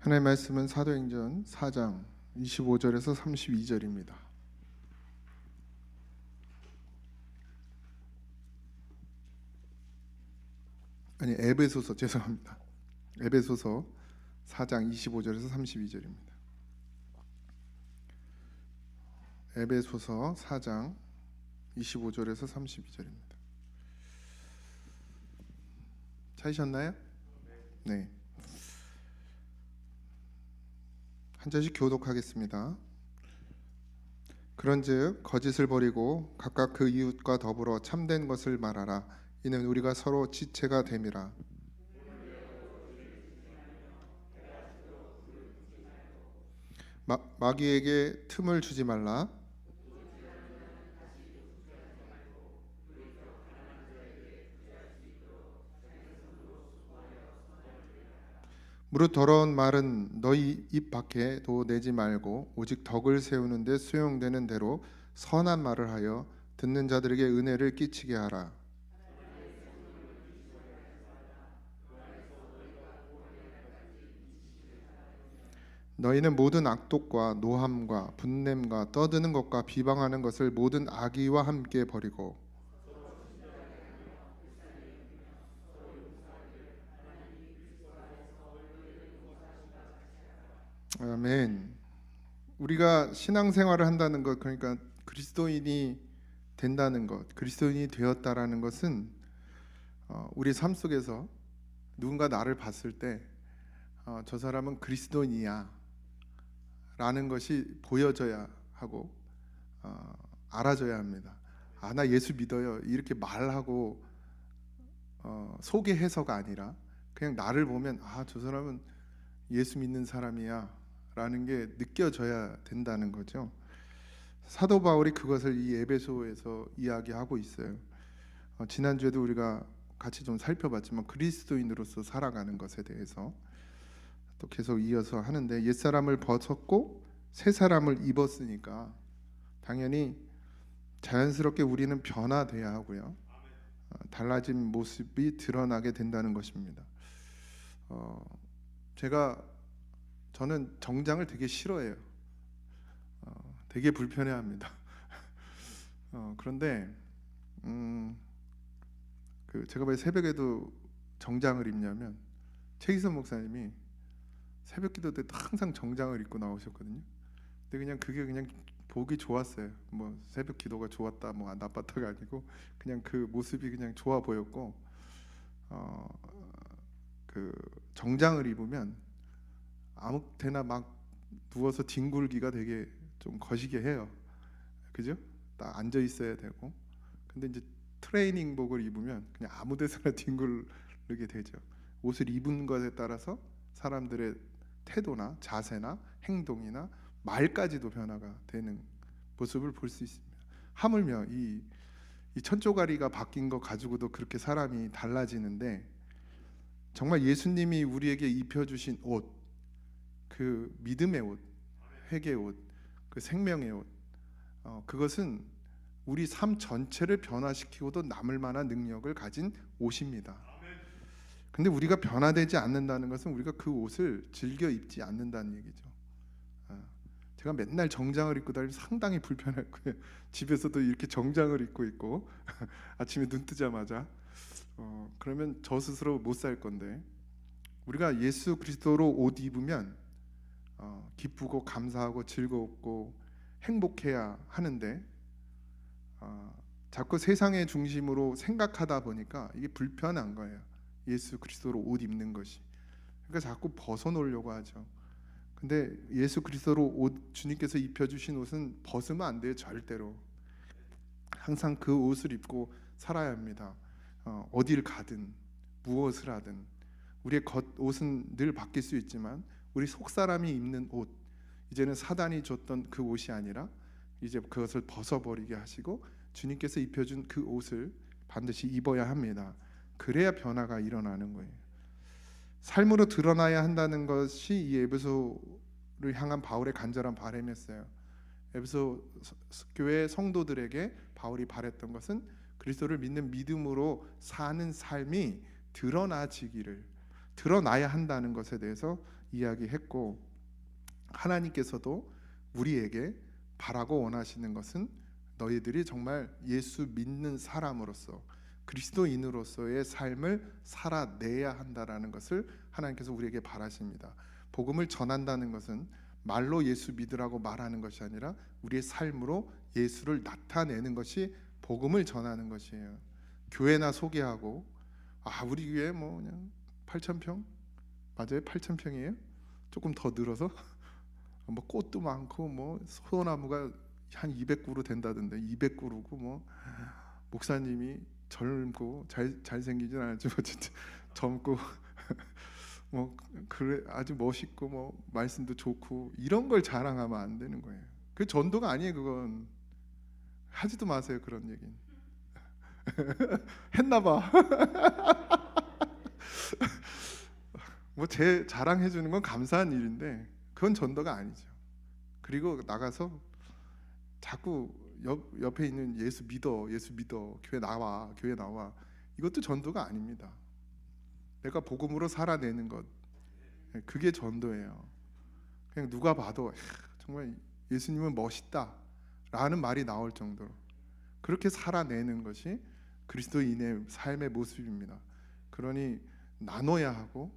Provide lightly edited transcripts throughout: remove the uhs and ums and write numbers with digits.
하나님의 말씀은 사도행전 4장 25절에서 32절입니다. 아니 에베소서 죄송합니다. 에베소서 4장 25절에서 32절입니다. 에베소서 4장 25절에서 32절입니다. 찾으셨나요? 네. 한 절씩 교독하겠습니다. 그런즉 거짓을 버리고 각각 그 이웃과 더불어 참된 것을 말하라. 이는 우리가 서로 지체가 됨이라. 마귀에게 틈을 주지 말라. 무릇 더러운 말은 너희 입 밖에도 내지 말고 오직 덕을 세우는 데 수용되는 대로 선한 말을 하여 듣는 자들에게 은혜를 끼치게 하라. 너희는 모든 악독과 노함과 분냄과 떠드는 것과 비방하는 것을 모든 악의와 함께 버리고 아멘. 우리가 신앙생활을 한다는 것, 그러니까 그리스도인이 된다는 것, 그리스도인이 되었다라는 것은 우리 삶 속에서 누군가 나를 봤을 때 저 사람은 그리스도인이야 라는 것이 보여져야 하고 알아져야 합니다. 나 예수 믿어요 이렇게 말하고 소개해서가 아니라 그냥 나를 보면 저 사람은 예수 믿는 사람이야 라는 게 느껴져야 된다는 거죠. 사도 바울이 그것을 이 에베소에서 이야기하고 있어요. 지난주에도 우리가 같이 좀 살펴봤지만 그리스도인으로서 살아가는 것에 대해서 또 계속 이어서 하는데, 옛사람을 벗었고 새 사람을 입었으니까 당연히 자연스럽게 우리는 변화돼야 하고요. 달라진 모습이 드러나게 된다는 것입니다. 저는 정장을 되게 싫어해요. 되게 불편해합니다. 그런데 제가 왜 새벽에도 정장을 입냐면 최기선 목사님이 새벽기도 때 항상 정장을 입고 나오셨거든요. 근데 그게 그냥 보기 좋았어요. 뭐 새벽 기도가 좋았다, 뭐 나빴다가 아니고 그냥 그 모습이 그냥 좋아 보였고, 그 정장을 입으면 아무 때나 막 누워서 뒹굴기가 되게 좀 거시게 해요. 그죠? 딱 앉아 있어야 되고. 근데 이제 트레이닝복을 입으면 그냥 아무 데서나 뒹굴게 되죠. 옷을 입은 것에 따라서 사람들의 태도나 자세나 행동이나 말까지도 변화가 되는 모습을 볼 수 있습니다. 하물며 이 천조가리가 바뀐 거 가지고도 그렇게 사람이 달라지는데, 정말 예수님이 우리에게 입혀주신 옷, 그 믿음의 옷, 회개의 옷, 그 생명의 옷, 그것은 우리 삶 전체를 변화시키고도 남을 만한 능력을 가진 옷입니다. 근데 우리가 변화되지 않는다는 것은 우리가 그 옷을 즐겨 입지 않는다는 얘기죠. 제가 맨날 정장을 입고 다니면 상당히 불편할 거예요. 집에서도 이렇게 정장을 입고 있고 아침에 눈 뜨자마자 그러면 저 스스로 못 살 건데, 우리가 예수 그리스도로 옷 입으면 기쁘고 감사하고 즐겁고 행복해야 하는데 자꾸 세상의 중심으로 생각하다 보니까 이게 불편한 거예요. 예수 그리스도로 옷 입는 것이. 그러니까 자꾸 벗어놓으려고 하죠. 근데 예수 그리스도로 옷, 주님께서 입혀주신 옷은 벗으면 안 돼요. 절대로. 항상 그 옷을 입고 살아야 합니다. 어딜 가든 무엇을 하든 우리의 겉옷은 늘 바뀔 수 있지만 우리 속사람이 입는 옷, 이제는 사단이 줬던 그 옷이 아니라 이제 그것을 벗어버리게 하시고 주님께서 입혀준 그 옷을 반드시 입어야 합니다. 그래야 변화가 일어나는 거예요. 삶으로 드러나야 한다는 것이 이 에베소를 향한 바울의 간절한 바람이었어요. 에베소 교회 성도들에게 바울이 바랬던 것은 그리스도를 믿는 믿음으로 사는 삶이 드러나야 한다는 것에 대해서 이야기했고, 하나님께서도 우리에게 바라고 원하시는 것은 너희들이 정말 예수 믿는 사람으로서 그리스도인으로서의 삶을 살아내야 한다라는 것을 하나님께서 우리에게 바라십니다. 복음을 전한다는 것은 말로 예수 믿으라고 말하는 것이 아니라 우리의 삶으로 예수를 나타내는 것이 복음을 전하는 것이에요. 교회나 소개하고 우리 교회 뭐 그냥 8,000평 맞아요? 8,000평이에요? 조금 더 늘어서 뭐 꽃도 많고 뭐 소나무가 한 200그루 된다던데 200그루고 뭐 목사님이 젊고 잘생기진 않았지만 어쨌든 젊고 뭐 그래 아주 멋있고 뭐 말씀도 좋고 이런 걸 자랑하면 안 되는 거예요. 그 전도가 아니에요. 그건 하지도 마세요. 그런 얘기는 했나 봐. 뭐 제 자랑해 주는 건 감사한 일인데 그건 전도가 아니죠. 그리고 나가서 자꾸 옆에 있는 예수 믿어 교회 나와 이것도 전도가 아닙니다. 내가 복음으로 살아내는 것, 그게 전도예요. 그냥 누가 봐도 정말 예수님은 멋있다 라는 말이 나올 정도로 그렇게 살아내는 것이 그리스도인의 삶의 모습입니다. 그러니 나눠야 하고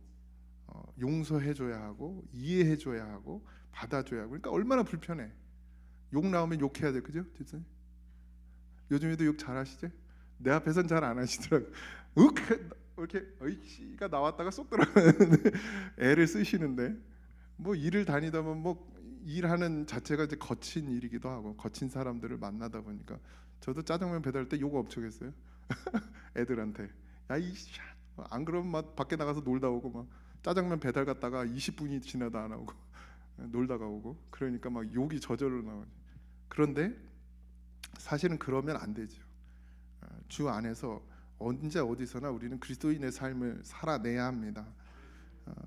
용서해줘야 하고 이해해줘야 하고 받아줘야 하고. 그러니까 얼마나 불편해. 욕 나오면 욕해야 돼, 그죠? 요즘에도 욕 잘하시죠? 내 앞에선 잘 안 하시더라고. 이렇게 어이씨가 나왔다가 쏙 들어가는데 애를 쓰시는데 뭐 일을 다니다 보면 뭐 일하는 자체가 이제 거친 일이기도 하고 거친 사람들을 만나다 보니까 저도 짜장면 배달할 때 욕 엄청 했어요. 애들한테 안 그러면 막 밖에 나가서 놀다 오고 막 짜장면 배달 갔다가 20분이 지나도 안 오고 놀다가 오고 그러니까 막 욕이 저절로 나오죠. 그런데 사실은 그러면 안 되죠. 주 안에서 언제 어디서나 우리는 그리스도인의 삶을 살아내야 합니다.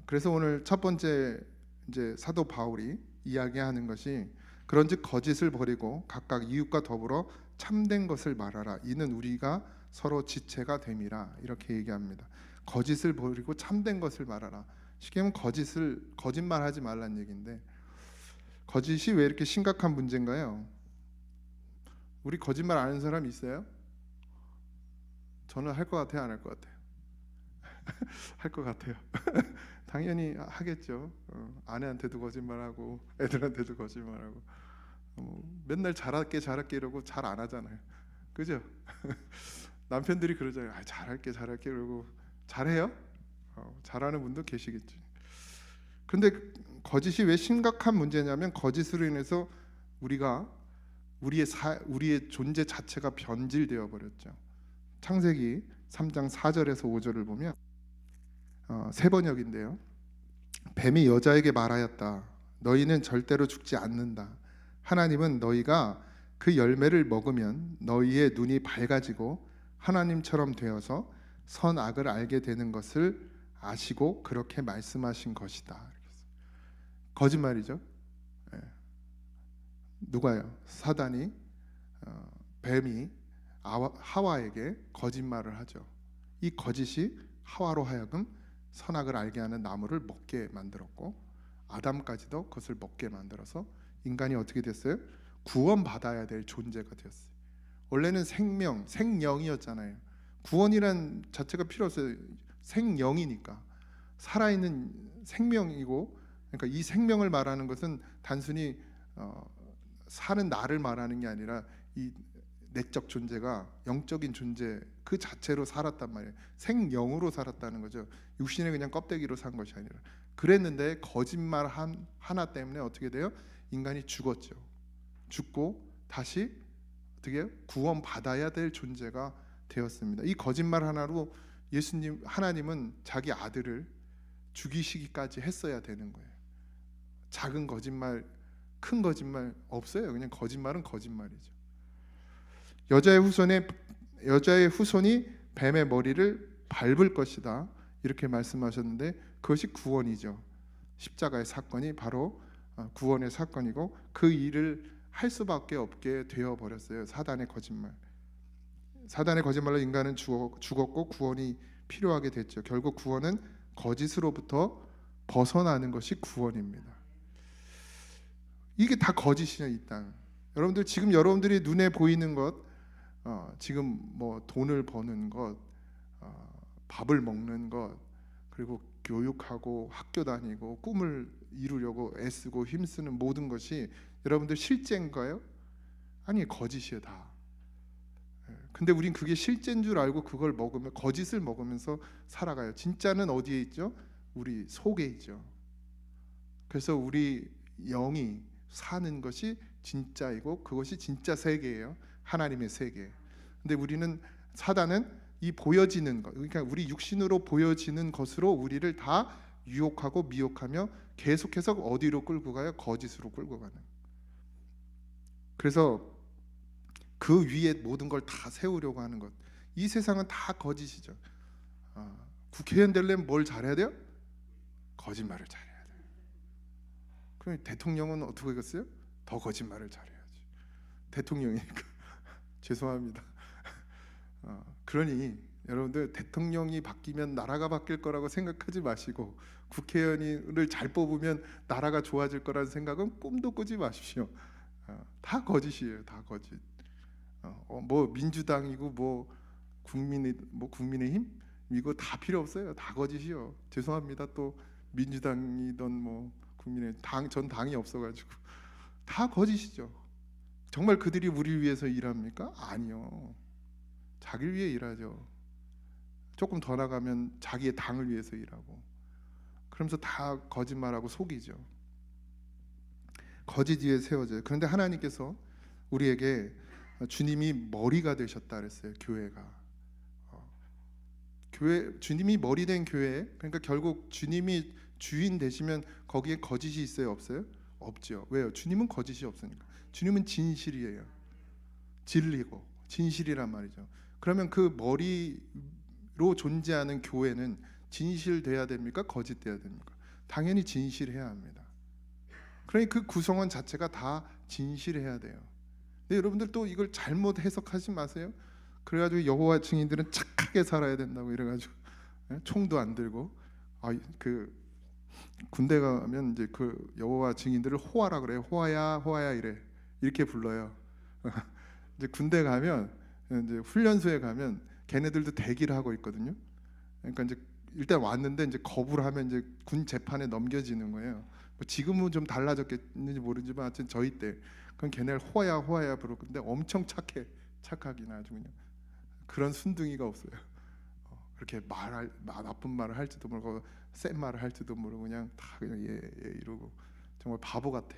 그래서 오늘 첫 번째 이제 사도 바울이 이야기하는 것이 그런즉 거짓을 버리고 각각 이웃과 더불어 참된 것을 말하라. 이는 우리가 서로 지체가 됨이라. 이렇게 얘기합니다. 거짓을 버리고 참된 것을 말하라. 쉽게 하면 거짓말하지 말라는 얘기인데 거짓이 왜 이렇게 심각한 문제인가요? 우리 거짓말 아는 사람 있어요? 저는 할 것 같아요, 안 할 것 같아요? 할 것 같아요. 당연히 하겠죠. 아내한테도 거짓말하고 애들한테도 거짓말하고 맨날 잘할게 이러고 잘 안 하잖아요, 그죠? 남편들이 그러잖아요. 잘할게 이러고 잘해요? 잘하는 분도 계시겠지. 근데 거짓이 왜 심각한 문제냐면 거짓으로 인해서 우리의 존재 자체가 변질되어 버렸죠. 창세기 3장 4절에서 5절을 보면 세 번역인데요. 뱀이 여자에게 말하였다. 너희는 절대로 죽지 않는다. 하나님은 너희가 그 열매를 먹으면 너희의 눈이 밝아지고 하나님처럼 되어서 선악을 알게 되는 것을 아시고 그렇게 말씀하신 것이다. 거짓말이죠. 누가요? 사단이 뱀이 하와에게 거짓말을 하죠. 이 거짓이 하와로 하여금 선악을 알게 하는 나무를 먹게 만들었고 아담까지도 그것을 먹게 만들어서 인간이 어떻게 됐어요? 구원받아야 될 존재가 되었어요. 원래는 생명이었잖아요. 구원이란 자체가 필요 없어요. 생명이니까 살아있는 생명이고, 그러니까 이 생명을 말하는 것은 단순히 사는 나를 말하는 게 아니라 이 내적 존재가 영적인 존재 그 자체로 살았단 말이에요. 생명으로 살았다는 거죠. 육신의 그냥 껍데기로 산 것이 아니라. 그랬는데 거짓말 하나 때문에 어떻게 돼요? 인간이 죽었죠. 죽고 다시 어떻게 해요? 구원받아야 될 존재가 되었습니다. 이 거짓말 하나로 하나님은 자기 아들을 죽이시기까지 했어야 되는 거예요. 작은 거짓말, 큰 거짓말 없어요. 그냥 거짓말은 거짓말이죠. 여자의 후손이 뱀의 머리를 밟을 것이다. 이렇게 말씀하셨는데 그것이 구원이죠. 십자가의 사건이 바로 구원의 사건이고 그 일을 할 수밖에 없게 되어 버렸어요. 사단의 거짓말로 인간은 죽었고 구원이 필요하게 됐죠. 결국 구원은 거짓으로부터 벗어나는 것이 구원입니다. 이게 다 거짓이냐 이 땅. 여러분들 지금 여러분들이 눈에 보이는 것, 지금 뭐 돈을 버는 것, 밥을 먹는 것, 그리고 교육하고 학교 다니고 꿈을 이루려고 애쓰고 힘쓰는 모든 것이 여러분들 실제인가요? 아니, 거짓이에요 다. 근데 우린 그게 실제인 줄 알고 그걸 먹으면, 거짓을 먹으면서 살아가요. 진짜는 어디에 있죠? 우리 속에 있죠. 그래서 우리 영이 사는 것이 진짜이고 그것이 진짜 세계예요. 하나님의 세계. 근데 우리는, 사단은 이 보여지는 것, 그러니까 우리 육신으로 보여지는 것으로 우리를 다 유혹하고 미혹하며 계속해서 어디로 끌고 가요? 거짓으로 끌고 가는. 그래서 그 위에 모든 걸 다 세우려고 하는 것. 이 세상은 다 거짓이죠. 국회의원 되려면 뭘 잘해야 돼요? 거짓말을 잘해야 돼요. 그럼 대통령은 어떻게 하겠어요? 더 거짓말을 잘해야지. 대통령이니까. 죄송합니다. 그러니 여러분들, 대통령이 바뀌면 나라가 바뀔 거라고 생각하지 마시고, 국회의원을 잘 뽑으면 나라가 좋아질 거라는 생각은 꿈도 꾸지 마십시오. 다 거짓이에요. 다 거짓. 뭐 민주당이고 뭐 국민의힘 이거 다 필요 없어요. 다 거짓이요. 죄송합니다. 또 민주당이던 뭐 국민의힘 전 당이 없어가지고 다 거짓이죠. 정말 그들이 우리를 위해서 일합니까? 아니요. 자기를 위해 일하죠. 조금 더 나가면 자기의 당을 위해서 일하고, 그러면서 다 거짓말하고 속이죠. 거짓 위에 세워져요. 그런데 하나님께서 우리에게 주님이 머리가 되셨다 그랬어요. 교회가. 주님이 머리 된 교회, 그러니까 결국 주님이 주인 되시면 거기에 거짓이 있어요? 없어요? 없죠. 왜요? 주님은 거짓이 없으니까. 주님은 진실이에요. 진리고 진실이란 말이죠. 그러면 그 머리로 존재하는 교회는 진실돼야 됩니까? 거짓돼야 됩니까? 당연히 진실해야 합니다. 그러니 그 구성원 자체가 다 진실해야 돼요. 근데 여러분들 또 이걸 잘못 해석하지 마세요. 그래가지고 여호와 증인들은 착하게 살아야 된다고 이래가지고 총도 안 들고, 그 군대 가면 이제 그 여호와 증인들을 호아라 그래요. 호아야 호아야 이렇게 불러요. 이제 군대 가면, 이제 훈련소에 가면 걔네들도 대기를 하고 있거든요. 그러니까 이제 일단 왔는데 이제 거부를 하면 이제 군 재판에 넘겨지는 거예요. 뭐 지금은 좀 달라졌겠는지 모르지만 하여튼 저희 때 그럼 걔네를 호아야 호아야 부르고, 근데 엄청 착하긴 아주 그냥 그런 순둥이가 없어요. 그렇게 나쁜 말을 할지도 모르고 센 말을 할지도 모르고 그냥 다 그냥 예 이러고 정말 바보 같아.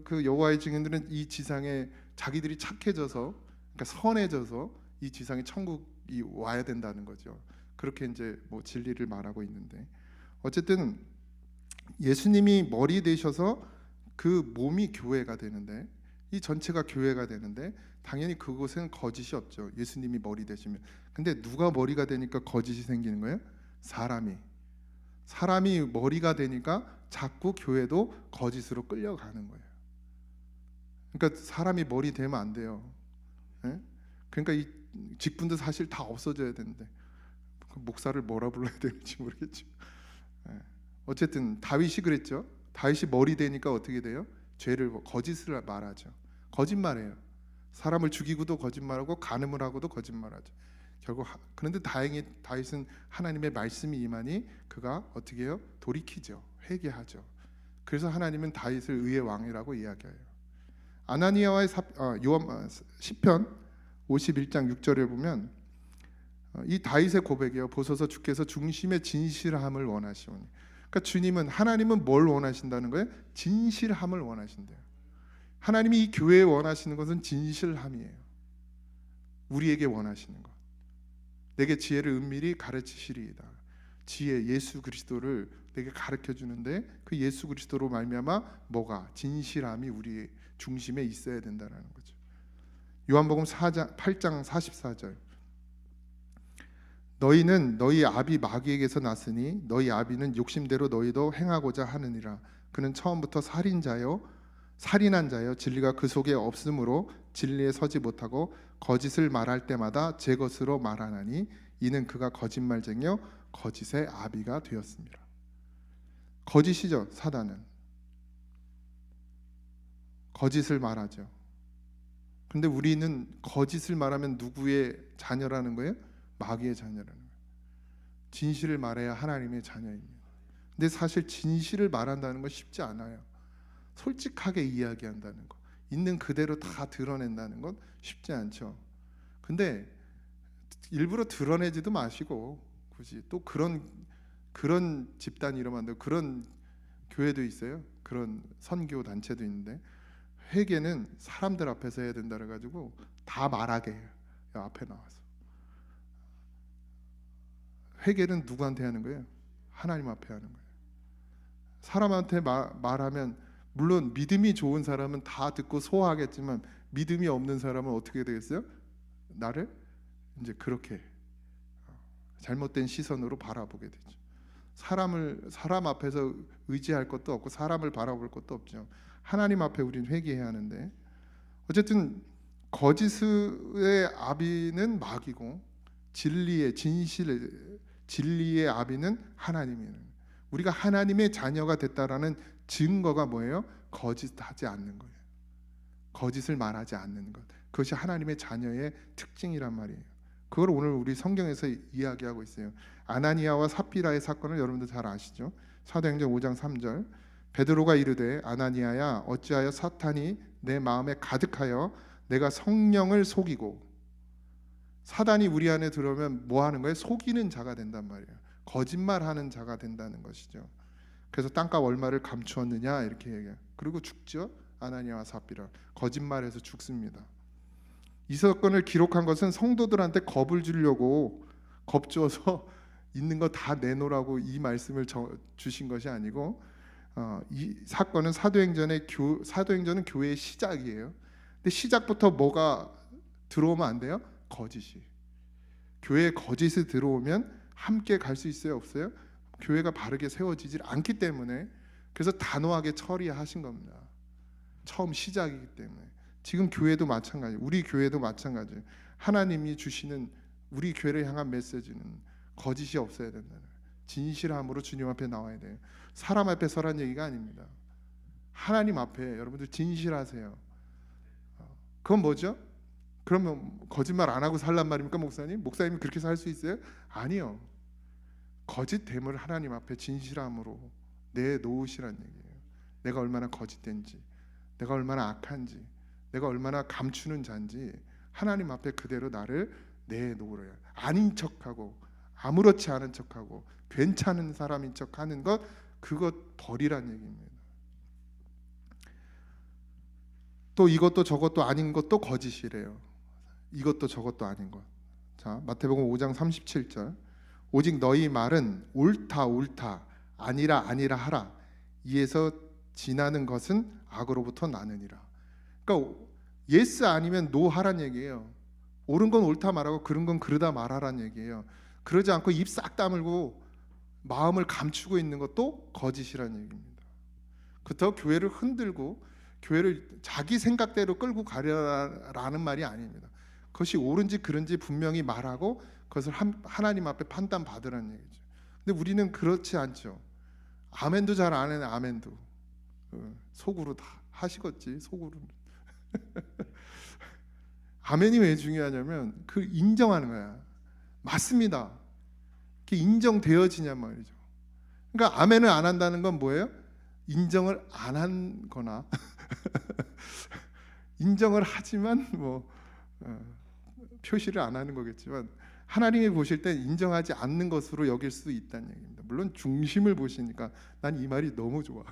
그 여호와의 증인들은 이 지상에 자기들이 착해져서, 그러니까 선해져서 이 지상에 천국이 와야 된다는 거죠. 그렇게 이제 뭐 진리를 말하고 있는데, 어쨌든 예수님이 머리 되셔서 그 몸이 교회가 되는데, 이 전체가 교회가 되는데 당연히 그곳은 거짓이 없죠. 예수님이 머리 되시면. 근데 누가 머리가 되니까 거짓이 생기는 거예요? 사람이 머리가 되니까 자꾸 교회도 거짓으로 끌려가는 거예요. 그러니까 사람이 머리 되면 안 돼요. 예? 그러니까 이 직분도 사실 다 없어져야 되는데 목사를 뭐라 불러야 되는지 모르겠죠. 예. 어쨌든 다윗이 그랬죠. 다윗이 머리 되니까 어떻게 돼요? 거짓을 말하죠. 거짓말해요. 사람을 죽이고도 거짓말하고 간음을 하고도 거짓말하죠. 결국 그런데 다행히 다윗은 하나님의 말씀이 임하니 그가 어떻게 해요? 돌이키죠. 회개하죠. 그래서 하나님은 다윗을 의의 왕이라고 이야기해요. 아나니아와의 시편 51장 6절에 보면 이 다윗의 고백이에요. 보소서 주께서 중심의 진실함을 원하시오니. 그러니까 하나님은 뭘 원하신다는 거예요? 진실함을 원하신대요. 하나님이 이 교회에 원하시는 것은 진실함이에요. 우리에게 원하시는 것. 내게 지혜를 은밀히 가르치시리이다. 지혜, 예수 그리스도를 내게 가르쳐 주는데 그 예수 그리스도로 말미암아 뭐가? 진실함이 우리의 중심에 있어야 된다는 거죠. 요한복음 8장 44절. 너희는 너희 아비 마귀에게서 났으니 너희 아비는 욕심대로 너희도 행하고자 하느니라. 그는 처음부터 살인한 자여 진리가 그 속에 없으므로 진리에 서지 못하고 거짓을 말할 때마다 제 것으로 말하나니 이는 그가 거짓말쟁이요 거짓의 아비가 되었습니다. 거짓이죠. 사단은 거짓을 말하죠. 근데 우리는 거짓을 말하면 누구의 자녀라는 거예요? 마귀의 자녀라는 거예요. 진실을 말해야 하나님의 자녀입니다. 근데 사실 진실을 말한다는 건 쉽지 않아요. 솔직하게 이야기한다는 거, 있는 그대로 다 드러낸다는 건 쉽지 않죠. 근데 일부러 드러내지도 마시고, 굳이 또 그런 집단이 일어난다, 그런 교회도 있어요. 그런 선교 단체도 있는데, 회개는 사람들 앞에서 해야 된다 그래가지고 다 말하게 해요. 앞에 나와서. 회개는 누구한테 하는 거예요? 하나님 앞에 하는 거예요. 사람한테 말하면, 물론 믿음이 좋은 사람은 다 듣고 소화하겠지만, 믿음이 없는 사람은 어떻게 되겠어요? 나를 이제 그렇게 잘못된 시선으로 바라보게 되죠. 사람 앞에서 의지할 것도 없고 사람을 바라볼 것도 없죠. 하나님 앞에 우리는 회개해야 하는데, 어쨌든 거짓의 아비는 마귀고 진리의 아비는 하나님이에요. 우리가 하나님의 자녀가 됐다라는 증거가 뭐예요? 거짓하지 않는 거예요. 거짓을 말하지 않는 것. 그것이 하나님의 자녀의 특징이란 말이에요. 그걸 오늘 우리 성경에서 이야기하고 있어요. 아나니아와 삽비라의 사건을 여러분들 잘 아시죠? 사도행전 5장 3절. 베드로가 이르되 아나니아야 어찌하여 사탄이 내 마음에 가득하여 내가 성령을 속이고. 사단이 우리 안에 들어오면 뭐 하는 거예요? 속이는 자가 된단 말이에요. 거짓말하는 자가 된다는 것이죠. 그래서 땅값 얼마를 감추었느냐 이렇게 얘기해요. 그리고 죽죠. 아나니아와 삽비라 거짓말해서 죽습니다. 이 사건을 기록한 것은 성도들한테 겁을 주려고, 겁줘서 있는 거 다 내놓으라고 이 말씀을 주신 것이 아니고, 이 사건은 사도행전은 교회의 시작이에요. 근데 시작부터 뭐가 들어오면 안 돼요? 거짓이. 교회에 거짓이 들어오면 함께 갈 수 있어요, 없어요? 교회가 바르게 세워지지 않기 때문에. 그래서 단호하게 처리하신 겁니다. 처음 시작이기 때문에. 지금 교회도 마찬가지, 우리 교회도 마찬가지예요. 하나님이 주시는 우리 교회를 향한 메시지는 거짓이 없어야 된다는 거예요. 진실함으로 주님 앞에 나와야 돼요. 사람 앞에 서란 얘기가 아닙니다. 하나님 앞에 여러분들 진실하세요. 그건 뭐죠? 그러면 거짓말 안 하고 살란 말입니까, 목사님? 목사님이 그렇게 살 수 있어요? 아니요. 거짓됨을 하나님 앞에 진실함으로 내놓으시란 얘기예요. 내가 얼마나 거짓된지, 내가 얼마나 악한지, 내가 얼마나 감추는 자인지 하나님 앞에 그대로 나를 내놓으래요. 아닌 척하고 아무렇지 않은 척하고 괜찮은 사람인 척하는 것, 그것 버리란 얘기입니다. 또 이것도 저것도 아닌 것도 거짓이래요. 이것도 저것도 아닌 것. 자, 마태복음 5장 37절. 오직 너희 말은 옳다 옳다 아니라 아니라 하라. 이에서 지나는 것은 악으로부터 나느니라. 그러니까 예스 아니면 노 하란 얘기예요. 옳은 건 옳다 말하고 그른 건 그르다 말하란 얘기예요. 그러지 않고 입 싹 다물고 마음을 감추고 있는 것도 거짓이란 얘기입니다. 그렇다고 교회를 흔들고 교회를 자기 생각대로 끌고 가려라는 말이 아닙니다. 그것이 옳은지 그른지 분명히 말하고 그것을 하나님 앞에 판단받으라는 얘기죠. 근데 우리는 그렇지 않죠. 아멘도 잘 안 해요. 아멘도 속으로 다 하시겠지. 속으로는. 아멘이 왜 중요하냐면 그 인정하는 거야. 맞습니다. 그게 인정되어지냔 말이죠. 그러니까 아멘을 안 한다는 건 뭐예요? 인정을 안 한 거나 인정을 하지만 표시를 안 하는 거겠지만, 하나님이 보실 때 인정하지 않는 것으로 여길 수 있다는 얘기입니다. 물론 중심을 보시니까 난 이 말이 너무 좋아.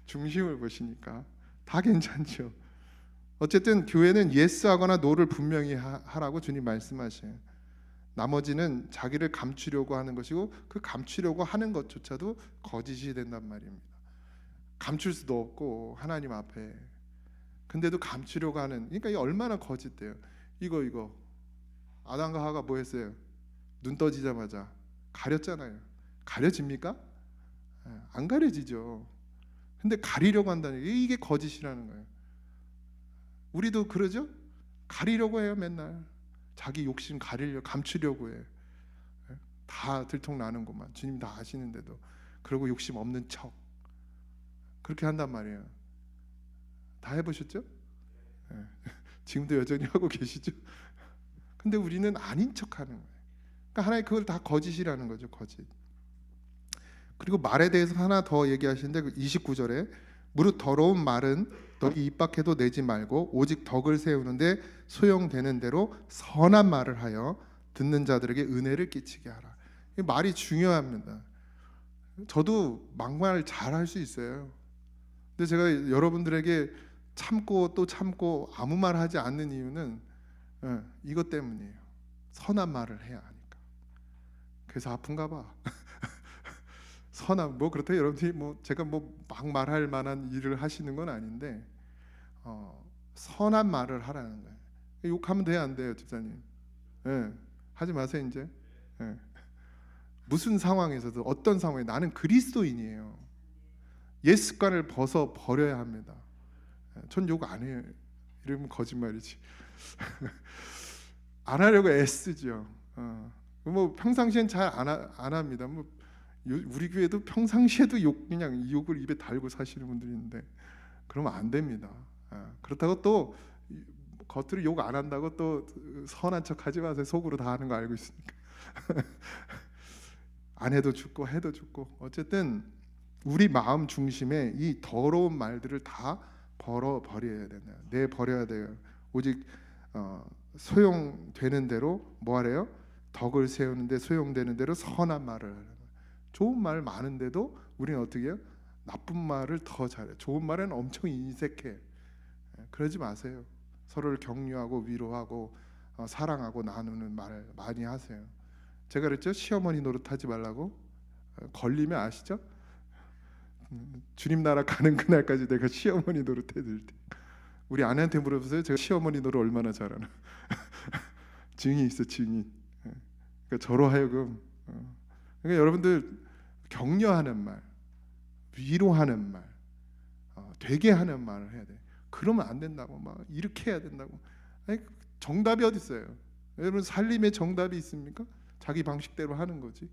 중심을 보시니까 다 괜찮죠. 어쨌든 교회는 예스하거나 노를 분명히 하라고 주님 말씀하셔요. 나머지는 자기를 감추려고 하는 것이고, 그 감추려고 하는 것조차도 거짓이 된단 말입니다. 감출 수도 없고 하나님 앞에. 근데도 감추려고 하는, 그러니까 이게 얼마나 거짓돼요. 이거 아담과 하와가 뭐 했어요? 눈 떠지자마자 가렸잖아요. 가려집니까? 안 가려지죠. 근데 가리려고 한다는 게 이게 거짓이라는 거예요. 우리도 그러죠? 가리려고 해요. 맨날 자기 욕심 가리려고, 감추려고 해. 다 들통나는구만. 주님 다 아시는데도. 그리고 욕심 없는 척 그렇게 한단 말이에요. 다 해보셨죠? 예. 지금도 여전히 하고 계시죠? 근데 우리는 아닌 척하는 거예요. 그러니까 하나님 그걸 다 거짓이라는 거죠. 거짓. 그리고 말에 대해서 하나 더 얘기하시는데 29절에 무릇 더러운 말은 너희 입 밖에도 내지 말고 오직 덕을 세우는데 소용되는 대로 선한 말을 하여 듣는 자들에게 은혜를 끼치게 하라. 이 말이 중요합니다. 저도 막말 잘 할 수 있어요. 근데 제가 여러분들에게 참고 또 참고 아무 말 하지 않는 이유는 이것 때문이에요. 선한 말을 해야 하니까. 그래서 아픈가 봐. 선한 뭐 그렇다고 여러분들이 뭐 제가 뭐 막 말할 만한 일을 하시는 건 아닌데 선한 말을 하라는 거예요. 욕하면 돼요, 안 돼요, 집사님? 하지 마세요 이제. 무슨 상황에서도 어떤 상황에 나는 그리스도인이에요. 옛 습관을 버려야 합니다. 전 욕 안 해요. 이러면 거짓말이지. 안 하려고 애쓰죠. 뭐 평상시엔 잘 안 합니다. 뭐 우리 교회도 평상시에도 그냥 욕을 입에 달고 사시는 분들이 있는데 그러면 안 됩니다. 그렇다고 또 겉으로 욕 안 한다고 또 선한 척 하지 마세요. 속으로 다 하는 거 알고 있으니까. 안 해도 죽고 해도 죽고 어쨌든 우리 마음 중심에 이 더러운 말들을 다 버려야 된다. 버려야 돼요. 오직 소용되는 대로 뭐 하래요? 덕을 세우는데 소용되는 대로 선한 말을 하는 거예요. 좋은 말 많은데도 우리는 어떻게 해요? 나쁜 말을 더 잘해. 좋은 말은 엄청 인색해. 그러지 마세요. 서로를 격려하고 위로하고 사랑하고 나누는 말 많이 하세요. 제가 그랬죠? 시어머니 노릇하지 말라고. 걸리면 아시죠? 주님 나라 가는 그날까지 내가 시어머니 노릇해드릴 때. 우리 아내한테 물어보세요. 제가 시어머니 노릇 얼마나 잘하나. 증인 있어, 증인. 그러니까 저로 하여금 그러니까 여러분들 격려하는 말, 위로하는 말, 되게 하는 말을 해야 돼. 그러면 안 된다고 막 이렇게 해야 된다고. 아니, 정답이 어디 있어요? 여러분 살림에 정답이 있습니까? 자기 방식대로 하는 거지.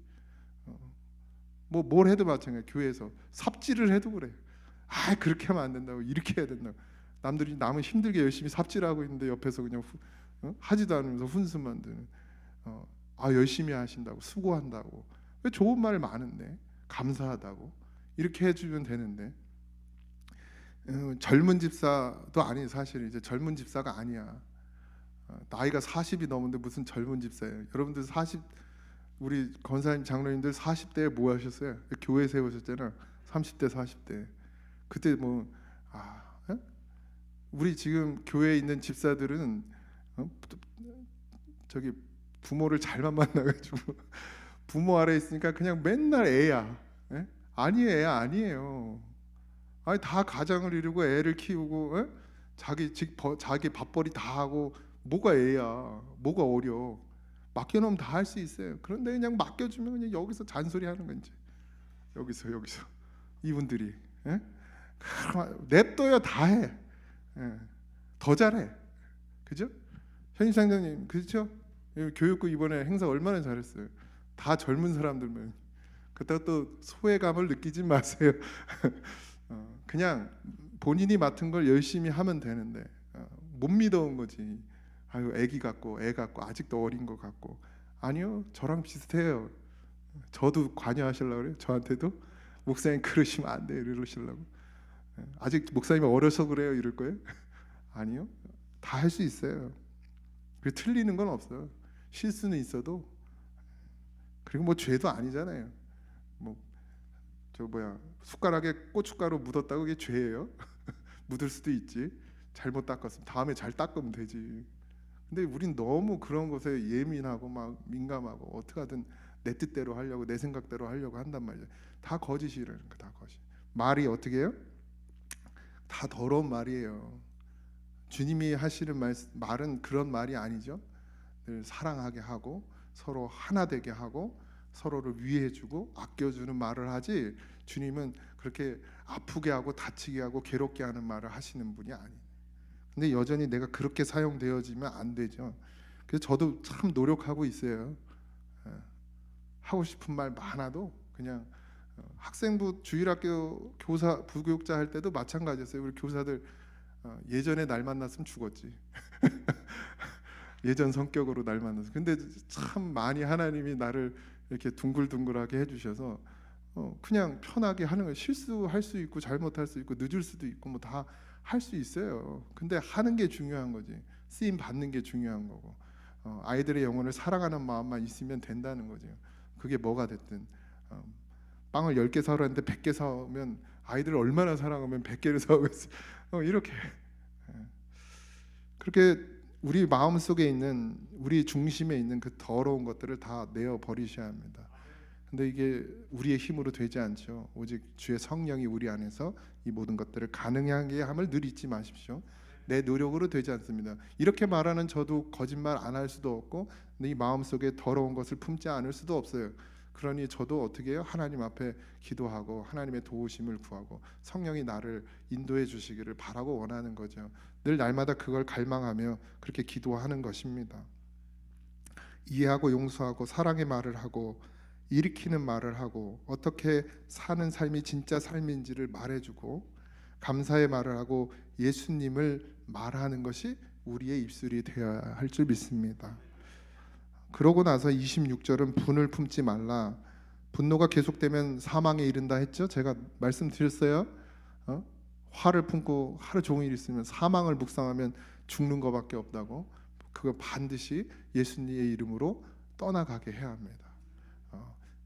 뭐 뭘 해도 마찬가지. 교회에서 삽질을 해도 그래. 그렇게 하면 안 된다고. 이렇게 해야 된다고. 남은 힘들게 열심히 삽질하고 있는데 옆에서 그냥 하지도 않으면서 훈수만 드는. 열심히 하신다고 수고한다고. 왜 좋은 말 많은데 감사하다고 이렇게 해주면 되는데 젊은 집사도 아니 사실 이제 젊은 집사가 아니야. 나이가 40이 넘은데 무슨 젊은 집사예요. 여러분들 40 우리 권사님 장로님들 40대에 뭐 하셨어요? 교회 세우셨잖아. 30대 40대 그때 뭐 우리 지금 교회에 있는 집사들은 저기 부모를 잘만 만나가지고 부모 아래 있으니까 그냥 맨날 애야. 아니에요, 애 아니에요. 아니 다 가장을 이루고 애를 키우고 자기 밥벌이 다 하고 뭐가 애야, 뭐가 어려. 맡겨놓으면 다 할 수 있어요. 그런데 그냥 맡겨주면 그냥 여기서 잔소리하는 건지 여기서 이분들이 냅둬요 다 해. 더 잘해. 그죠? 현임상장님 그렇죠? 교육부 이번에 행사 얼마나 잘했어요. 다 젊은 사람들만. 그렇다고 또 소외감을 느끼지 마세요. 그냥 본인이 맡은 걸 열심히 하면 되는데 못 믿어온 거지. 애기 같고 애 같고 아직도 어린 것 같고. 아니요, 저랑 비슷해요. 저도 관여하시려고 그래요. 저한테도 목사님 그러시면 안 돼요 이러시려고. 아직 목사님이 어려서 그래요 이럴 거예요? 아니요, 다 할 수 있어요. 그 틀리는 건 없어요. 실수는 있어도. 그리고 뭐 죄도 아니잖아요. 뭐 숟가락에 고춧가루 묻었다고 그게 죄예요? 묻을 수도 있지. 잘못 닦았으면 다음에 잘 닦으면 되지. 근데 우린 너무 그런 것에 예민하고 막 민감하고 어떻게 하든 내 뜻대로 하려고 내 생각대로 하려고 한단 말이야. 다 거짓이라는 거. 다 거짓. 말이 어떻게 해요? 다 더러운 말이에요. 주님이 하시는 말은 그런 말이 아니죠. 늘 사랑하게 하고 서로 하나 되게 하고 서로를 위해주고 아껴주는 말을 하지. 주님은 그렇게 아프게 하고 다치게 하고 괴롭게 하는 말을 하시는 분이 아니에요. 근데 여전히 내가 그렇게 사용되어지면 안 되죠. 그래서 저도 참 노력하고 있어요. 하고 싶은 말 많아도 그냥 학생부 주일학교 교사 부교육자 할 때도 마찬가지였어요. 우리 교사들 예전에 날 만났으면 죽었지. 예전 성격으로 날 만났어. 근데 참 많이 하나님이 나를 이렇게 둥글둥글하게 해주셔서 그냥 편하게 하는 거예요. 실수할 수 있고 잘못할 수 있고 늦을 수도 있고 뭐 다 할 수 있어요. 근데 하는 게 중요한 거지. 쓰임 받는 게 중요한 거고 아이들의 영혼을 사랑하는 마음만 있으면 된다는 거죠. 그게 뭐가 됐든 빵을 10개 사오라 했는데 100개 사오면 아이들을 얼마나 사랑하면 100개를 사오겠어요. 이렇게 그렇게 우리 마음속에 있는 우리 중심에 있는 그 더러운 것들을 다 내어 버리셔야 합니다. 근데 이게 우리의 힘으로 되지 않죠. 오직 주의 성령이 우리 안에서 이 모든 것들을 가능하게 함을 늘 잊지 마십시오. 내 노력으로 되지 않습니다. 이렇게 말하는 저도 거짓말 안 할 수도 없고 네 마음속에 더러운 것을 품지 않을 수도 없어요. 그러니 저도 어떻게 해요? 하나님 앞에 기도하고 하나님의 도우심을 구하고 성령이 나를 인도해 주시기를 바라고 원하는 거죠. 늘 날마다 그걸 갈망하며 그렇게 기도하는 것입니다. 이해하고 용서하고 사랑의 말을 하고 일으키는 말을 하고 어떻게 사는 삶이 진짜 삶인지를 말해주고 감사의 말을 하고 예수님을 말하는 것이 우리의 입술이 되어야 할 줄 믿습니다. 그러고 나서 26절은 분을 품지 말라. 분노가 계속되면 사망에 이른다 했죠. 제가 말씀드렸어요. 화를 품고 하루 종일 있으면 사망을 묵상하면 죽는 것밖에 없다고. 그거 반드시 예수님의 이름으로 떠나가게 해야 합니다.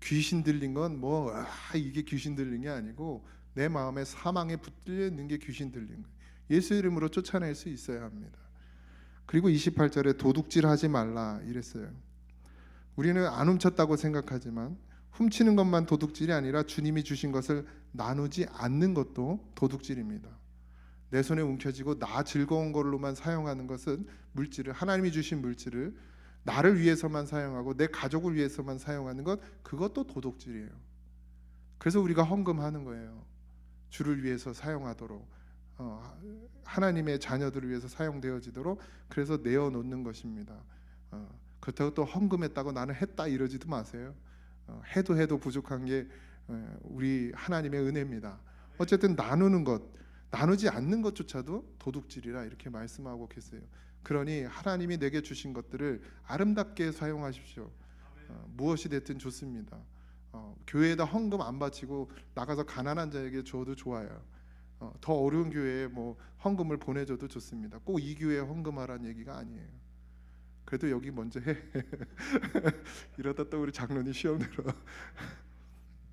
귀신 들린 건 뭐 이게 귀신 들린 게 아니고 내 마음에 사망에 붙들려 있는 게 귀신 들린 거예요. 예수 이름으로 쫓아낼 수 있어야 합니다. 그리고 28절에 도둑질하지 말라 이랬어요. 우리는 안 훔쳤다고 생각하지만 훔치는 것만 도둑질이 아니라 주님이 주신 것을 나누지 않는 것도 도둑질입니다. 내 손에 움켜쥐고 나 즐거운 걸로만 사용하는 것은 물질을 하나님이 주신 물질을 나를 위해서만 사용하고 내 가족을 위해서만 사용하는 것 그것도 도둑질이에요. 그래서 우리가 헌금하는 거예요. 주를 위해서 사용하도록 하나님의 자녀들을 위해서 사용되어지도록 그래서 내어놓는 것입니다. 그렇다고 또 헌금했다고 나는 했다 이러지도 마세요. 해도 부족한 게 우리 하나님의 은혜입니다. 어쨌든 나누는 것 나누지 않는 것조차도 도둑질이라 이렇게 말씀하고 계세요. 그러니 하나님이 내게 주신 것들을 아름답게 사용하십시오. 무엇이 됐든 좋습니다. 교회에다 헌금 안 바치고 나가서 가난한 자에게 줘도 좋아요. 더 어려운 교회에 뭐 헌금을 보내줘도 좋습니다. 꼭 이 교회에 헌금하라는 얘기가 아니에요. 그래도 여기 먼저 해. 이러다 또 우리 장로님 시험 들어.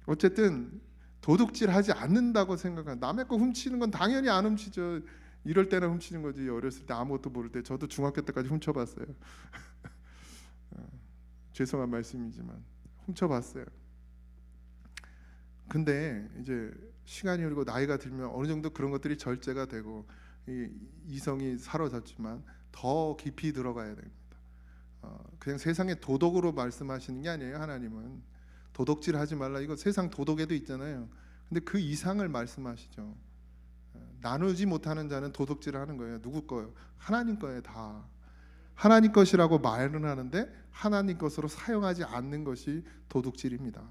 어쨌든 도둑질하지 않는다고 생각한 남의 거 훔치는 건 당연히 안 훔치죠. 이럴 때는 훔치는 거지. 어렸을 때 아무것도 모를 때 저도 중학교 때까지 훔쳐봤어요. 죄송한 말씀이지만 훔쳐봤어요. 근데 이제 시간이 흐르고 나이가 들면 어느 정도 그런 것들이 절제가 되고 이성이 사로잡지만 더 깊이 들어가야 됩니다. 그냥 세상의 도덕으로 말씀하시는 게 아니에요. 하나님은 도덕질하지 말라 이거 세상 도덕에도 있잖아요. 근데 그 이상을 말씀하시죠. 나누지 못하는 자는 도둑질을 하는 거예요. 누구 거예요? 하나님 거예요. 다 하나님 것이라고 말은 하는데 하나님 것으로 사용하지 않는 것이 도둑질입니다.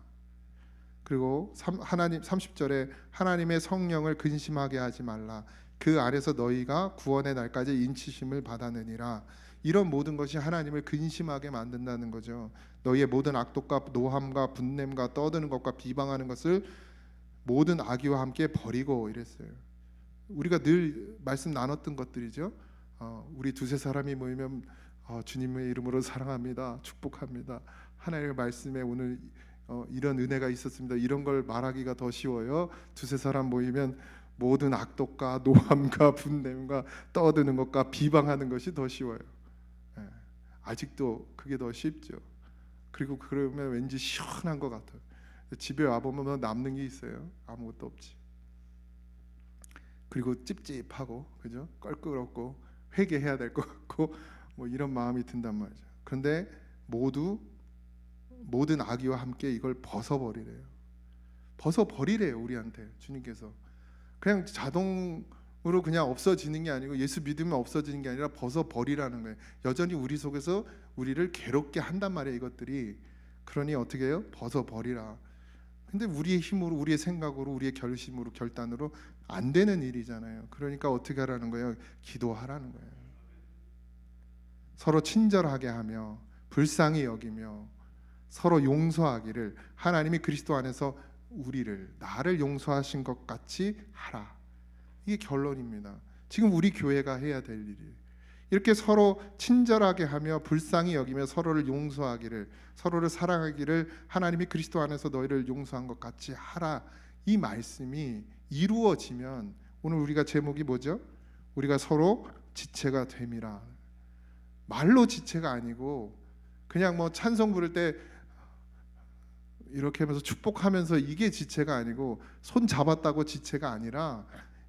그리고 하나님 30절에 하나님의 성령을 근심하게 하지 말라. 그 안에서 너희가 구원의 날까지 인치심을 받았느니라. 이런 모든 것이 하나님을 근심하게 만든다는 거죠. 너희의 모든 악독과 노함과 분냄과 떠드는 것과 비방하는 것을 모든 악의와 함께 버리고 이랬어요. 우리가 늘 말씀 나눴던 것들이죠. 우리 두세 사람이 모이면 주님의 이름으로 사랑합니다. 축복합니다. 하나님의 말씀에 오늘 이런 은혜가 있었습니다. 이런 걸 말하기가 더 쉬워요. 두세 사람 모이면 모든 악독과 노함과 분냄과 떠드는 것과 비방하는 것이 더 쉬워요. 아직도 그게 더 쉽죠. 그리고 그러면 왠지 시원한 것 같아요. 집에 와보면 남는 게 있어요. 아무것도 없지. 그리고 찝찝하고 그죠? 껄끄럽고 회개해야 될 것 같고 뭐 이런 마음이 든단 말이죠. 그런데 모든 악의와 함께 이걸 벗어버리래요. 벗어버리래요. 우리한테 주님께서 그냥 자동으로 그냥 없어지는 게 아니고 예수 믿으면 없어지는 게 아니라 벗어버리라는 거예요. 여전히 우리 속에서 우리를 괴롭게 한단 말이에요. 이것들이. 그러니 어떻게 해요? 벗어버리라. 근데 우리의 힘으로, 우리의 생각으로, 우리의 결심으로, 결단으로 안 되는 일이잖아요. 그러니까 어떻게 하라는 거예요? 기도하라는 거예요. 서로 친절하게 하며 불쌍히 여기며 서로 용서하기를, 하나님이 그리스도 안에서 우리를, 나를 용서하신 것 같이 하라. 이게 결론입니다. 지금 우리 교회가 해야 될 일이 이렇게 서로 친절하게 하며 불쌍히 여기며 서로를 용서하기를, 서로를 사랑하기를 하나님이 그리스도 안에서 너희를 용서한 것 같이 하라. 이 말씀이 이루어지면, 오늘 우리가 제목이 뭐죠? 우리가 서로 지체가 됨이라. 말로 지체가 아니고 그냥 뭐 찬송 부를 때 이렇게 하면서 축복하면서 이게 지체가 아니고, 손 잡았다고 지체가 아니라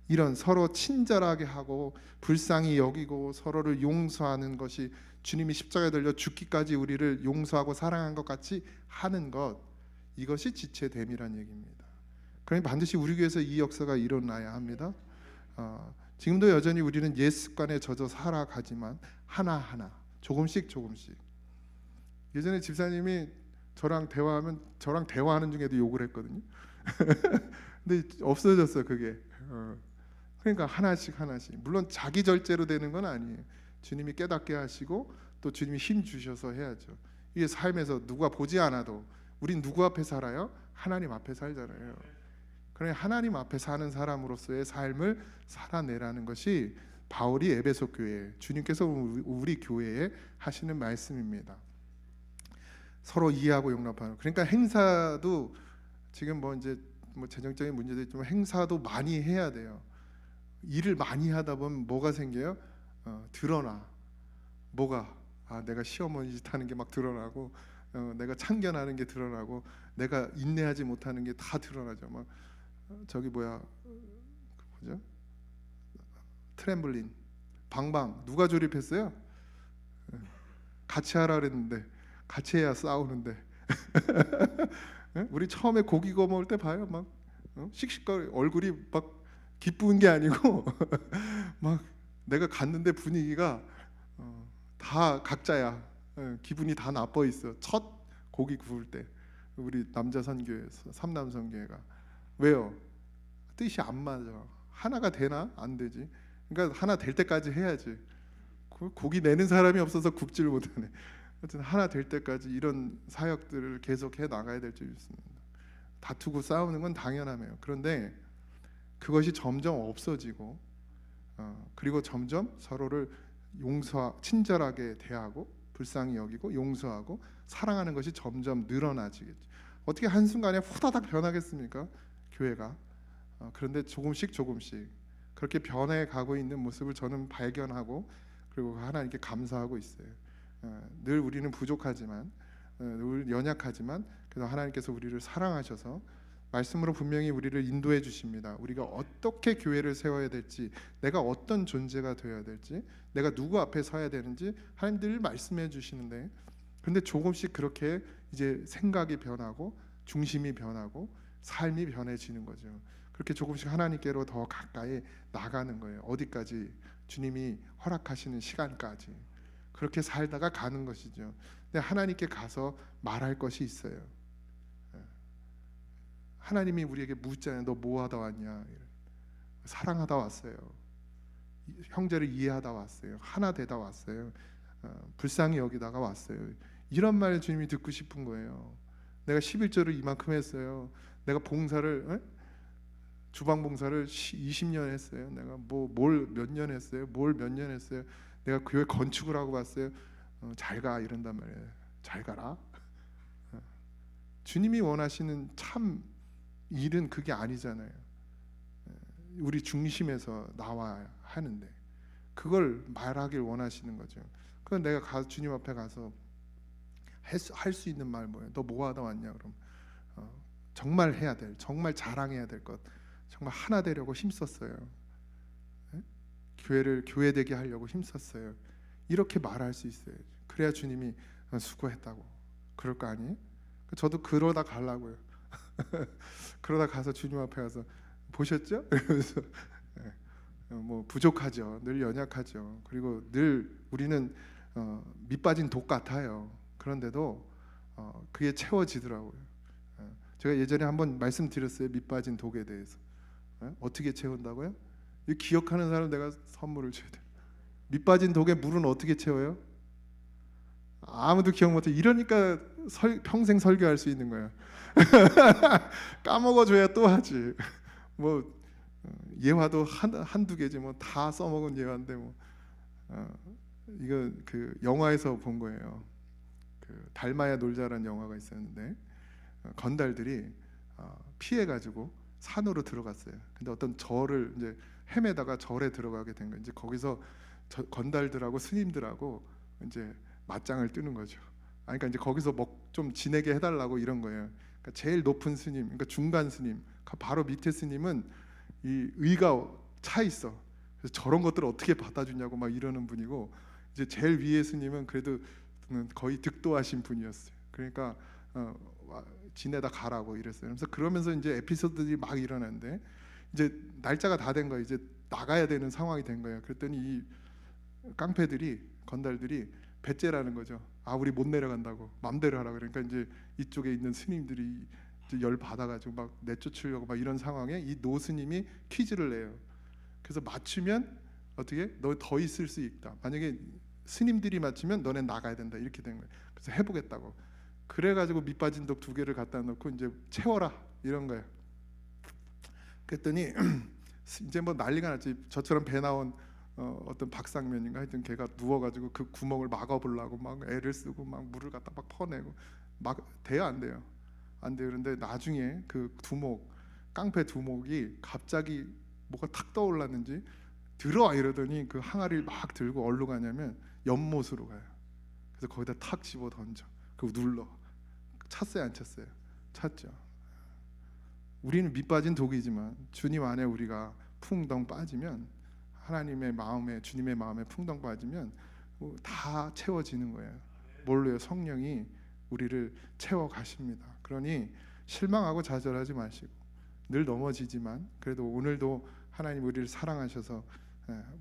이런 서로 친절하게 하고 불쌍히 여기고 서로를 용서하는 것이, 주님이 십자가에 달려 죽기까지 우리를 용서하고 사랑한 것 같이 하는 것, 이것이 지체됨이란 얘기입니다. 그러니 반드시 우리 교회에서 이 역사가 일어나야 합니다. 지금도 여전히 우리는 옛 습관에 젖어 살아가지만 하나하나 조금씩. 예전에 집사님이 저랑 대화하는 중에도 욕을 했거든요. 근데 없어졌어요 그게. 그러니까 하나씩. 물론 자기 절제로 되는 건 아니에요. 주님이 깨닫게 하시고 또 주님이 힘 주셔서 해야죠. 이게 삶에서 누가 보지 않아도, 우린 누구 앞에 살아요? 하나님 앞에 살잖아요. 그러니 하나님 앞에 사는 사람으로서의 삶을 살아내라는 것이 바울이 에베소 교회, 주님께서 우리 교회에 하시는 말씀입니다. 서로 이해하고 용납하는. 그러니까 행사도 지금 이제 재정적인 문제도 있지만 행사도 많이 해야 돼요. 일을 많이 하다 보면 뭐가 생겨요? 드러나. 뭐가? 내가 시어머니 짓 하는 게 막 드러나고, 내가 참견하는 게 드러나고, 내가 인내하지 못하는 게 다 드러나죠. 막 저기 뭐죠? 트램블린, 방방 누가 조립했어요? 같이 하라 그랬는데, 같이 해야 싸우는데. 우리 처음에 고기 구워 먹을 때 봐요. 막 씩씩거리, 얼굴이 막 기쁜 게 아니고 막 내가 갔는데 분위기가 다 각자야. 기분이 다 나빠 있어. 첫 고기 구울 때 우리 남자 선교회에서, 삼남 선교회가. 왜요? 뜻이 안 맞아. 하나가 되나? 안 되지. 그러니까 하나 될 때까지 해야지. 고기 내는 사람이 없어서 굽지를 못하네. 하여튼 하나 될 때까지 이런 사역들을 계속 해 나가야 될 줄 믿습니다. 다투고 싸우는 건 당연하네요. 그런데 그것이 점점 없어지고, 그리고 점점 서로를 친절하게 대하고 불쌍히 여기고 용서하고 사랑하는 것이 점점 늘어나지겠죠. 어떻게 한순간에 후다닥 변하겠습니까? 교회가. 그런데 조금씩 그렇게 변해가고 있는 모습을 저는 발견하고, 그리고 하나님께 감사하고 있어요. 늘 우리는 부족하지만, 늘 연약하지만, 그래서 하나님께서 우리를 사랑하셔서 말씀으로 분명히 우리를 인도해 주십니다. 우리가 어떻게 교회를 세워야 될지, 내가 어떤 존재가 되어야 될지, 내가 누구 앞에 서야 되는지 하나님 늘 말씀해 주시는데, 근데 조금씩 그렇게 이제 생각이 변하고 중심이 변하고 삶이 변해지는 거죠. 그렇게 조금씩 하나님께로 더 가까이 나가는 거예요. 어디까지? 주님이 허락하시는 시간까지. 그렇게 살다가 가는 것이죠. 근데 하나님께 가서 말할 것이 있어요. 하나님이 우리에게 묻잖아요. 너 뭐 하다 왔냐? 사랑하다 왔어요. 형제를 이해하다 왔어요. 하나 되다 왔어요. 불쌍히 여기다가 왔어요. 이런 말 주님이 듣고 싶은 거예요. 내가 11조를 이만큼 했어요. 내가 봉사를, 주방 봉사를 20년 했어요. 내가 뭘 몇 년 했어요. 뭘 몇 년 했어요. 내가 교회 건축을 하고 갔어요. 잘 가 이런단 말이에요. 잘 가라. 주님이 원하시는 참 일은 그게 아니잖아요. 우리 중심에서 나와야 하는데 그걸 말하길 원하시는 거죠. 그건 내가 주님 앞에 가서 할 수 있는 말 뭐예요? 너 뭐 하다 왔냐? 그럼 정말 해야 될, 정말 자랑해야 될 것, 정말 하나 되려고 힘썼어요. 교회를 교회 되게 하려고 힘썼어요. 이렇게 말할 수 있어요. 그래야 주님이 수고했다고 그럴 거 아니에요? 저도 그러다 가려고요. 그러다 가서 주님 앞에 가서 보셨죠? 그래서 뭐 부족하죠. 늘 연약하죠. 그리고 늘 우리는 밑 빠진 독 같아요. 그런데도 그게 채워지더라고요. 제가 예전에 한번 말씀드렸어요. 밑 빠진 독에 대해서. 어떻게 채운다고요? 이 기억하는 사람 내가 선물을 줘야 돼. 밑 빠진 독에 물은 어떻게 채워요? 아무도 기억 못해. 이러니까 평생 설교할 수 있는 거야. 까먹어줘야 또 하지. 뭐 예화도 한두 개지 뭐 다 써먹은 예화인데 뭐 이거 그 영화에서 본 거예요. 그 달마야 놀자라는 영화가 있었는데 건달들이 피해가지고 산으로 들어갔어요. 근데 어떤 절을 이제 헤매다가 절에 들어가게 된 거예요. 이제 거기서 건달들하고 스님들하고 이제 맞짱을 뜨는 거죠. 그러니까 이제 거기서 좀 지내게 해달라고 이런 거예요. 그러니까 제일 높은 스님, 그러니까 중간 스님, 바로 밑에 스님은 이 의가 차 있어. 그래서 저런 것들을 어떻게 받아주냐고 막 이러는 분이고, 이제 제일 위에 스님은 그래도 거의 득도하신 분이었어요. 그러니까 지내다 가라고 이랬어요. 그러면서 이제 에피소드들이 막 일어나는데 이제 날짜가 다 된 거예요. 이제 나가야 되는 상황이 된 거예요. 그랬더니 이 깡패들이 건달들이 배째라는 거죠. 우리 못 내려간다고 맘대로 하라. 그러니까 이제 이쪽에 있는 스님들이 이제 열 받아가지고 막 내쫓으려고 막 이런 상황에 이 노스님이 퀴즈를 내요. 그래서 맞추면 어떻게 너 더 있을 수 있다. 만약에 스님들이 맞추면 너네 나가야 된다. 이렇게 된 거예요. 그래서 해보겠다고. 그래가지고 밑 빠진 독 2개를 갖다 놓고 이제 채워라 이런 거예요. 그랬더니 이제 뭐 난리가 났지. 저처럼 배 나온 어떤 박상면인가 하여튼 걔가 누워가지고 그 구멍을 막아보려고 막 애를 쓰고 막 물을 갖다 막 퍼내고 막 돼요 안 돼요? 안 돼요. 그런데 나중에 그 두목 깡패 두목이 갑자기 뭐가 탁 떠올랐는지 들어와 이러더니 그 항아리를 막 들고 어디로 가냐면 연못으로 가요. 그래서 거기다 탁 집어 던져. 그리고 눌러. 찼어요 안 찼어요? 찼죠. 우리는 밑 빠진 독이지만 주님 안에 우리가 풍덩 빠지면 하나님의 마음에 주님의 마음에 풍덩 빠지면 다 채워지는 거예요. 뭘로요? 성령이 우리를 채워 가십니다. 그러니 실망하고 좌절하지 마시고 늘 넘어지지만 그래도 오늘도 하나님 우리를 사랑하셔서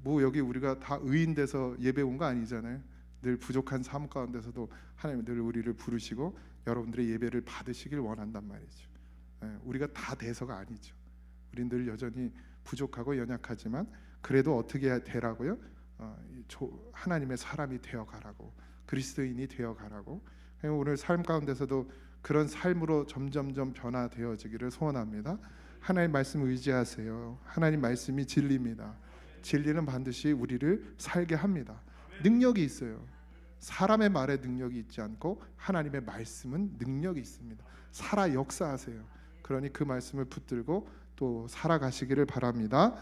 뭐 여기 우리가 다 의인 돼서 예배 온 거 아니잖아요. 늘 부족한 삶 가운데서도 하나님 늘 우리를 부르시고 여러분들의 예배를 받으시길 원한단 말이죠. 우리가 다 돼서가 아니죠. 우린 늘 여전히 부족하고 연약하지만 그래도 어떻게 되라고요? 하나님의 사람이 되어 가라고, 그리스도인이 되어 가라고. 오늘 삶 가운데서도 그런 삶으로 점점점 변화되어지기를 소원합니다. 하나님 말씀 의지하세요. 하나님 말씀이 진리입니다. 진리는 반드시 우리를 살게 합니다. 능력이 있어요. 사람의 말에 능력이 있지 않고 하나님의 말씀은 능력이 있습니다. 살아 역사하세요. 그러니 그 말씀을 붙들고 또 살아가시기를 바랍니다.